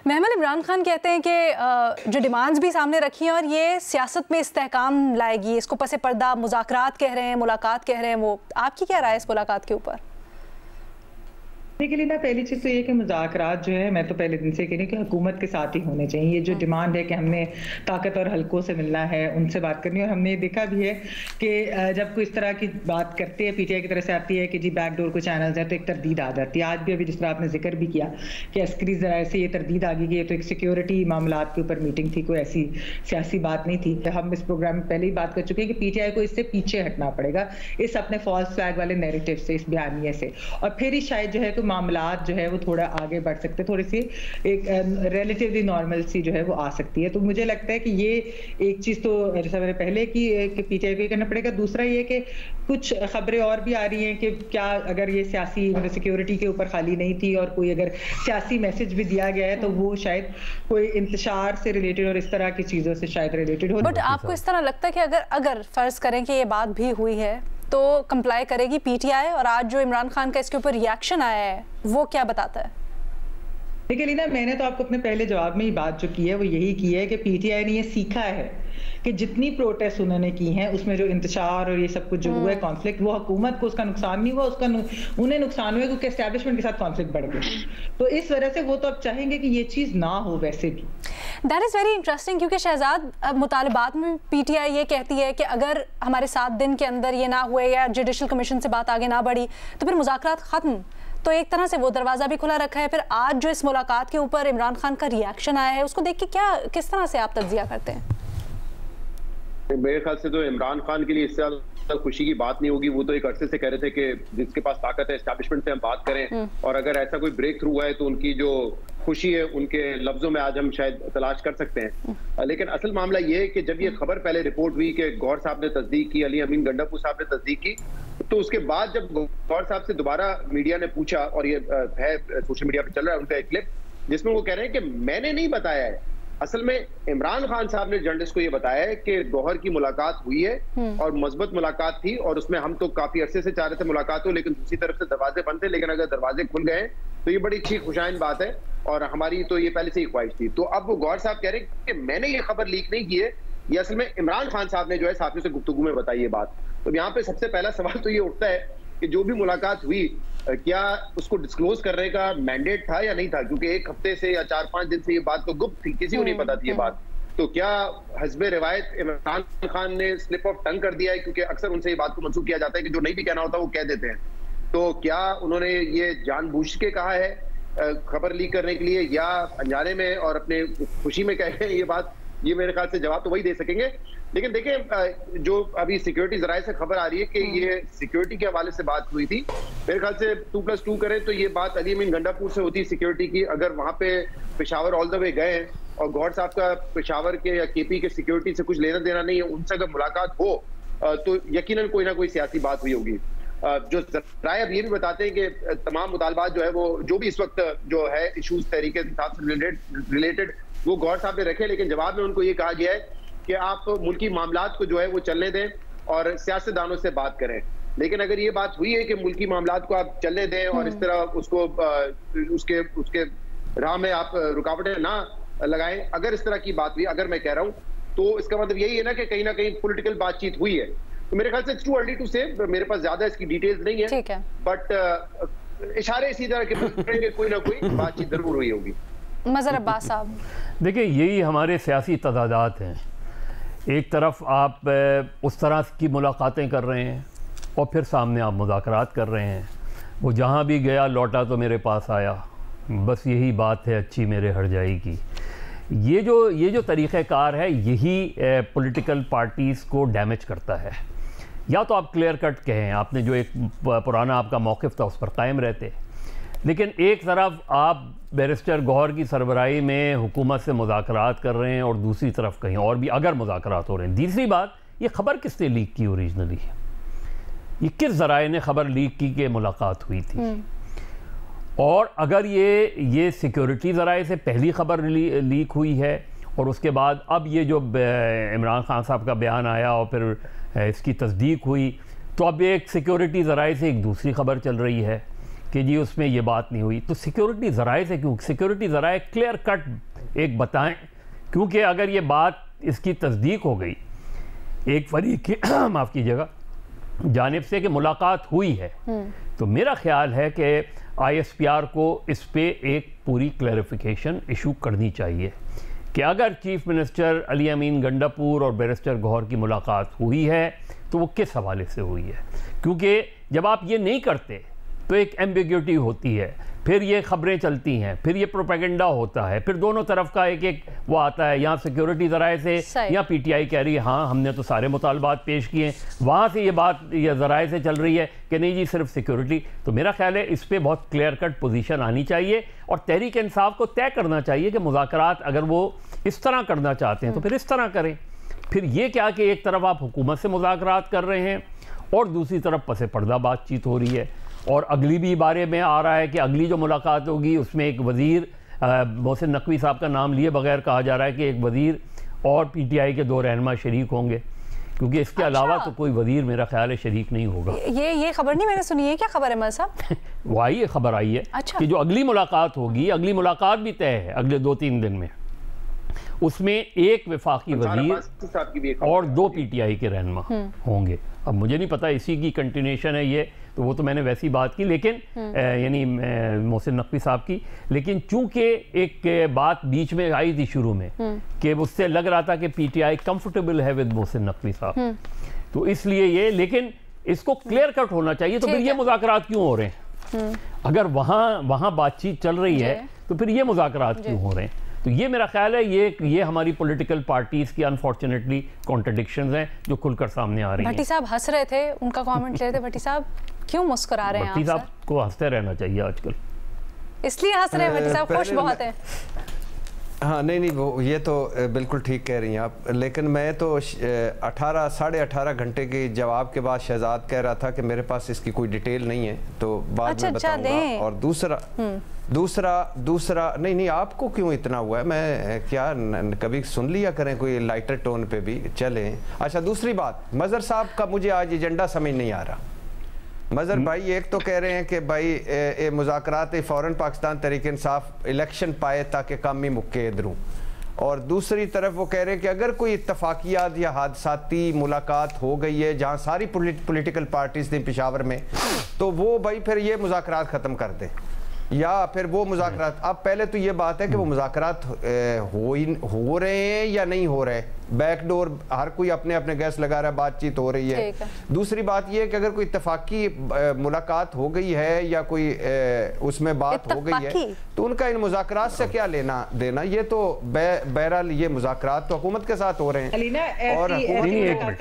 महमल, इमरान खान कहते हैं कि जो डिमांड्स भी सामने रखी हैं और ये सियासत में इस्तेहकाम लाएगी, इसको पसे पर्दा मुज़ाकरात कह रहे हैं, मुलाकात कह रहे हैं। वो आपकी क्या राय है इस मुलाकात के ऊपर? के लिए ना पहली चीज़ तो ये कि मुज़ाकरात जो है, मैं तो पहले दिन से कह रही हूँ कि हुकूमत के साथ ही होने चाहिए। ये जो डिमांड है कि हमने ताकत और हल्कों से मिलना है, उनसे बात करनी है। और हमने देखा भी है कि जब कोई इस तरह की बात करते हैं, पीटीआई की तरफ से आती है कि जी बैकडोर को चैनल्स हैं, तो एक तरदीद आ जाती है। आज भी अभी जिस तरह आपने जिक्र भी किया कि अस्करी ज़राए से ये तरदीद आ गई कि ये तो एक सिक्योरिटी मामला के ऊपर मीटिंग थी, कोई ऐसी सियासी बात नहीं थी। हम इस प्रोग्राम में पहले ही बात कर चुके हैं कि पीटीआई को इससे पीछे हटना पड़ेगा, इस अपने फॉल्स फ्लैग वाले नैरेटिव से, इस बयानिए से, और फिर ही शायद जो है कोई मामलात जो है वो थोड़ा आगे बढ़ सकते, थोड़ी सी एक रिलेटिवली नॉर्मल सी जो है वो आ सकती है। तो मुझे लगता है कि ये एक चीज़ तो जैसा मैंने पहले की कि पीटीआई को करना पड़ेगा। दूसरा ये कि कुछ खबरें और भी आ रही हैं कि क्या अगर ये सियासी मतलब सिक्योरिटी के ऊपर खाली नहीं थी और कोई अगर सियासी मैसेज भी दिया गया है तो वो शायद कोई इंतशार से रिलेटेड और इस तरह की चीज़ों से शायद रिलेटेड हो। बट आपको इस तरह लगता है कि अगर फ़र्ज़ करें कि ये बात भी हुई है तो कंप्लाई करेगी पीटीआई? और आज जो इमरान खान का इसके ऊपर रिएक्शन आया है वो क्या बताता है? देखिए लीना, मैंने तो आपको अपने पहले जवाब में ही बात जो की है वो यही की है कि पीटीआई ने ये सीखा है कि जितनी प्रोटेस्ट उन्होंने की हैं उसमें जो इंतशार और ये सब कुछ जो हुआ है कॉन्फ्लिक्ट, वो हुकूमत को उसका नुकसान नहीं हुआ, उन्हें नुकसान हुआ क्योंकि एस्टैब्लिशमेंट के साथ कॉन्फ्लिक्ट बढ़ गया। तो इस वजह से वो तो अब चाहेंगे कि ये चीज़ ना हो। वैसे भी दैट इज़ वेरी इंटरेस्टिंग, क्योंकि शहजाद मुतालबात में पीटीआई ये कहती है कि अगर हमारे 7 दिन के अंदर ये ना हुए या जुडिशल कमीशन से बात आगे ना बढ़ी तो फिर मुज़ाकरात ख़त्म। तो एक तरह से वो दरवाज़ा भी खुला रखा है। फिर आज जो इस मुलाकात के ऊपर इमरान खान का रिएक्शन आया है उसको देख के किस तरह से आप तज्जिया करते हैं? मेरे ख्याल से तो इमरान खान के लिए इससे ज्यादा खुशी की बात नहीं होगी। वो तो एक अरसे से कह रहे थे कि जिसके पास ताकत है एस्टैब्लिशमेंट से हम बात करें, और अगर ऐसा कोई ब्रेक थ्रू हुआ है तो उनकी जो खुशी है उनके लफ्जों में आज हम शायद तलाश कर सकते हैं। लेकिन असल मामला ये है कि जब ये खबर पहले रिपोर्ट हुई कि गौहर साहब ने तस्दीक की, अली अमीन गंडापुर साहब ने तस्दीक की, तो उसके बाद जब गौहर साहब से दोबारा मीडिया ने पूछा, और ये है सोशल मीडिया पे चल रहा है उनका एक क्लिप जिसमें वो कह रहे हैं कि मैंने नहीं बताया है, असल में इमरान खान साहब ने जर्नलिस्ट को ये बताया है कि गौहर की मुलाकात हुई है और मजबूत मुलाकात थी, और उसमें हम तो काफी अरसे से चाह रहे थे मुलाकात हो, लेकिन दूसरी तरफ से दरवाजे बंद थे। लेकिन अगर दरवाजे खुल गए तो ये बड़ी अच्छी खुशाइन बात है, और हमारी तो ये पहले से ही ख्वाहिश थी। तो अब वो गौहर साहब कह रहे हैं कि मैंने ये खबर लीक नहीं की है, ये असल में इमरान खान साहब ने जो है साथियों से गुफ्तगू में बताई ये बात। तो यहाँ पे सबसे पहला सवाल तो ये उठता है कि जो भी मुलाकात हुई क्या उसको डिस्क्लोज करने का मैंडेट था या नहीं था, क्योंकि एक हफ्ते से या 4-5 दिन से ये बात तो गुप्त थी, किसी को नहीं पता थी ये बात। तो क्या हस्बे रिवायत इमरान खान ने स्लिप ऑफ टंग कर दिया है, क्योंकि अक्सर उनसे ये बात को मंसूब किया जाता है कि जो नहीं भी कहना होता वो कह देते हैं। तो क्या उन्होंने ये जानबूझ के कहा है खबर लीक करने के लिए, या अनजाने में और अपने खुशी में कह रहे हैं ये बात? ये मेरे ख्याल से जवाब तो वही दे सकेंगे। लेकिन देखें, जो अभी सिक्योरिटी जराए से खबर आ रही है कि ये सिक्योरिटी के हवाले से बात हुई थी, मेरे ख्याल से 2+2 करें तो ये बात अली अमीन गंडापुर से होती सिक्योरिटी की। अगर वहां पे पेशावर ऑल द वे गए और गौहर साहब का पेशावर के या केपी के सिक्योरिटी से कुछ लेना देना नहीं है, उनसे अगर मुलाकात हो तो यकीनन कोई ना कोई सियासी बात हुई होगी। जो जराए अब ये भी बताते हैं कि तमाम मुतालबात जो है वो जो भी इस वक्त जो है इशूज तहरीक इंसाफ से रिलेटेड वो गौहर साहब ने रखे, लेकिन जवाब में उनको ये कहा गया है कि आप मुल्की मामलात को जो है वो चलने दें और सियासतदानों से बात करें। लेकिन अगर ये बात हुई है कि मुल्की मामलात को आप चलने दें और इस तरह उसको उसके राह में आप रुकावटें ना लगाएं, अगर इस तरह की बात हुई, अगर मैं कह रहा हूं, तो इसका मतलब यही है ना कि कहीं ना कहीं पॉलिटिकल बातचीत हुई है। तो मेरे ख्याल से इट्स टू अर्ली टू से, मेरे पास ज्यादा इसकी डिटेल्स नहीं है, बट इशारे इसी तरह के कोई ना कोई बातचीत जरूर हुई होगी। मज़हर अब्बास साहब, देखिए यही हमारे सियासी तदादात हैं। एक तरफ आप उस तरह की मुलाकातें कर रहे हैं और फिर सामने आप मुज़ाकरात कर रहे हैं। वो जहाँ भी गया लौटा तो मेरे पास आया, बस यही बात है अच्छी मेरे हर जाएगी। ये जो तरीक़ेकार है यही पॉलिटिकल पार्टीज़ को डैमेज करता है। या तो आप क्लियर कट कहें, आपने जो एक पुराना आपका मौक़िफ़ था उस पर कायम रहते, लेकिन एक तरफ आप बैरिस्टर गौहर की सरबराही में हुकूमत से मुज़ाकरात कर रहे हैं और दूसरी तरफ कहीं और भी अगर मुज़ाकरात हो रहे हैं। तीसरी बात, ये ख़बर किसने लीक की ओरिजिनली? ये किस ज़राए ने ख़बर लीक की कि मुलाकात हुई थी? और अगर ये सिक्योरिटी ज़राए से पहली ख़बर लीक हुई है और उसके बाद अब ये जो इमरान खान साहब का बयान आया और फिर इसकी तस्दीक हुई, तो अब एक सिक्योरिटी ज़राए से एक दूसरी ख़बर चल रही है कि जी उसमें ये बात नहीं हुई, तो सिक्योरिटी ज़राए से क्यों? सिक्योरिटी ज़राए क्लियर कट एक बताएं, क्योंकि अगर ये बात इसकी तस्दीक हो गई एक फरीक की माफ़ कीजिएगा जानिब से कि मुलाकात हुई है, तो मेरा ख्याल है कि ISPR को इस पे एक पूरी क्लैरिफिकेशन इशू करनी चाहिए कि अगर चीफ मिनिस्टर अली अमीन गंडापुर और बैरिस्टर गौहर की मुलाकात हुई है तो वो किस हवाले से हुई है, क्योंकि जब आप ये नहीं करते तो एक एम्बिग्यूटी होती है, फिर ये खबरें चलती हैं, फिर ये प्रोपेगेंडा होता है, फिर दोनों तरफ का एक वो आता है, यहाँ सिक्योरिटी ज़राए से या PTI कह रही है हाँ हमने तो सारे मुतालबात पेश किए हैं, वहाँ से ये बात ये ज़राए से चल रही है कि नहीं जी सिर्फ सिक्योरिटी। तो मेरा ख्याल है इस पर बहुत क्लियर कट पोजीशन आनी चाहिए और तहरीक इंसाफ को तय करना चाहिए कि मुज़ाकरात अगर वो इस तरह करना चाहते हैं तो फिर इस तरह करें। फिर ये क्या कि एक तरफ आप हुकूमत से मुज़ाकरात कर रहे हैं और दूसरी तरफ पसे पर्दा बातचीत हो रही है, और अगली भी बारे में आ रहा है कि अगली जो मुलाकात होगी उसमें एक वज़ीर मोहसिन नकवी साहब का नाम लिए बगैर कहा जा रहा है कि एक वज़ीर और PTI के 2 रहनुमा शरीक होंगे, क्योंकि इसके अलावा तो कोई वज़ीर मेरा ख्याल है शरीक नहीं होगा। ये खबर नहीं मैंने सुनी है, क्या खबर है मर साहब? वो आई है, खबर आई है कि जो अगली मुलाकात होगी, अगली मुलाकात भी तय है अगले 2-3 दिन में, उसमें एक वफाकी वज़ीर और 2 PTI के रहनुमा होंगे। अब मुझे नहीं पता इसी की कंटिन्यूशन है ये, तो वो तो मैंने वैसी बात की, लेकिन यानी मोहसिन नकवी साहब की, लेकिन चूंकि एक बात बीच में आई थी शुरू में कि उससे लग रहा था कि PTI कंफर्टेबल है विद मोहसिन नकवी साहब, तो इसलिए ये, लेकिन इसको क्लियर कट होना चाहिए। तो फिर ये मुज़ाकरात क्यों हो रहे हैं? अगर वहाँ बातचीत चल रही है तो फिर ये मुज़ाकरात क्यों हो रहे हैं? तो ये मेरा ख्याल है ये हमारी पॉलिटिकल पार्टीज़ की अनफॉर्चुनेटली कॉन्ट्रडिक्शंस हैं जो खुलकर सामने आ रही हैं। भट्टी साहब हंस रहे थे, उनका कमेंट ले रहे थे। भट्टी साहब क्यों मुस्कुरा रहे हैं? भट्टी साहब को हंसते रहना चाहिए आजकल, इसलिए हंस रहे हैं भट्टी साहब, खुश बहुत हैं। हाँ नहीं वो ये तो बिल्कुल ठीक कह रही हैं आप, लेकिन मैं तो 18 साढ़े 18 घंटे के जवाब के बाद शहजाद कह रहा था कि मेरे पास इसकी कोई डिटेल नहीं है, तो बाद में बताऊंगा। और दूसरा नहीं आपको क्यों इतना हुआ है, मैं क्या कभी सुन लिया करें कोई लाइटर टोन पे भी चले। अच्छा दूसरी बात, मजहर साहब का मुझे आज एजेंडा समझ नहीं आ रहा। मजहर भाई एक तो कह रहे हैं कि भाई मुज़ाकरात फ़ौरन पाकिस्तान तहरीक इंसाफ इलेक्शन पाए ताकि कामी मुक्के इधरों, और दूसरी तरफ वो कह रहे हैं कि अगर कोई इत्तफाकियात या हादसाती मुलाकात हो गई है जहाँ सारी पॉलिटिकल पार्टीज थी पेशावर में, तो वो भाई फिर ये मुज़ाकरात ख़त्म कर दें, या फिर वो मुज़ाकरात। अब पहले तो ये बात है कि वो मुज़ाकरात हो रहे हैं या नहीं हो रहे, बैकडोर हर कोई अपने अपने गैस लगा रहा है, बातचीत हो रही है। दूसरी बात ये है कि अगर कोई इत्तफाकी मुलाकात हो गई है या कोई उसमें बात हो गई है तो उनका इन मुज़ाकरात से क्या लेना देना। ये तो बहरहाल ये मुज़ाकरात तो हुकूमत के साथ हो रहे हैं, और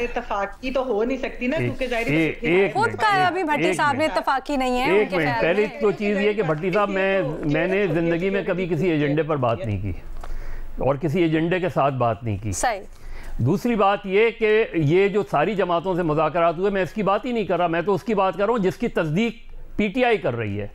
इत्तफाकी तो हो नहीं सकती ना, क्योंकि अभी भट्टी साहब ने इत्तफाकी नहीं है। एक मिनट, पहली तो चीज़ ये कि भट्टी साहब मैंने ज़िंदगी में कभी किसी एजेंडे पर बात नहीं की और किसी एजेंडे के साथ बात नहीं की। सही। दूसरी बात ये कि ये जो सारी जमातों से मुज़ाकरात हुए, मैं इसकी बात ही नहीं कर रहा, मैं तो उसकी बात कर रहा हूँ जिसकी तस्दीक PTI कर रही है,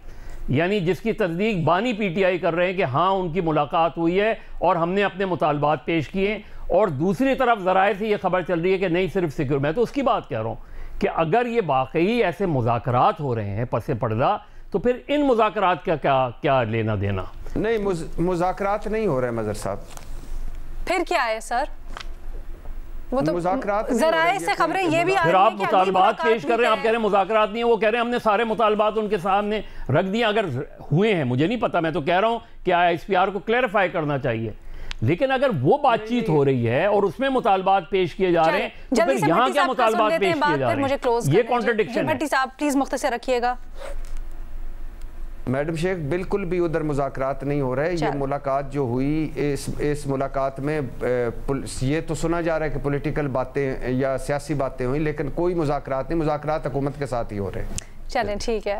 यानी जिसकी तस्दीक बानी PTI कर रहे हैं कि हाँ उनकी मुलाकात हुई है और हमने अपने मुतालबात पेश किए, और दूसरी तरफ ज़राए से ये खबर चल रही है कि नहीं सिर्फ सिक्योर। मैं तो उसकी बात कह रहा हूँ कि अगर ये वाकई ऐसे मुज़ाकरात हो रहे हैं पसे पर्दा, तो फिर इन मुज़ाकरात का क्या लेना देना? नहीं मुज़ाकरात नहीं हो रहे मजहर साहब, फिर क्या है सर? वो तो मुज़ाकरात ज़राए से खबरें ये भी आ रही हैं। फिर आप मुतालबात पेश कर रहे हैं, आप कह रहे हैं मुज़ाकरात नहीं है, वो कह रहे हैं हमने सारे मुतालबात उनके सामने रख दिए। अगर हुए हैं मुझे नहीं पता, मैं तो कह रहा हूँ कि ISPR को क्लैरिफाई करना चाहिए, लेकिन अगर वो बातचीत हो रही है और उसमें मुतालबात पेश किए जा रहे हैं तो फिर यहाँ क्या मुतालबात पेश किए जा रहे हैं? ये कॉन्ट्रडिक्शन है। भट्टी साहब प्लीज मुख्तसर रखिएगा। मैडम शेख बिल्कुल भी उधर मुज़ाकरात नहीं हो रहे। ये मुलाकात जो हुई इस मुलाकात में ये तो सुना जा रहा है कि पॉलिटिकल बातें या सियासी बातें हुई, लेकिन कोई मुज़ाकरात नहीं, मुज़ाकरात हुकूमत के साथ ही हो रहे हैं। चलें ठीक है।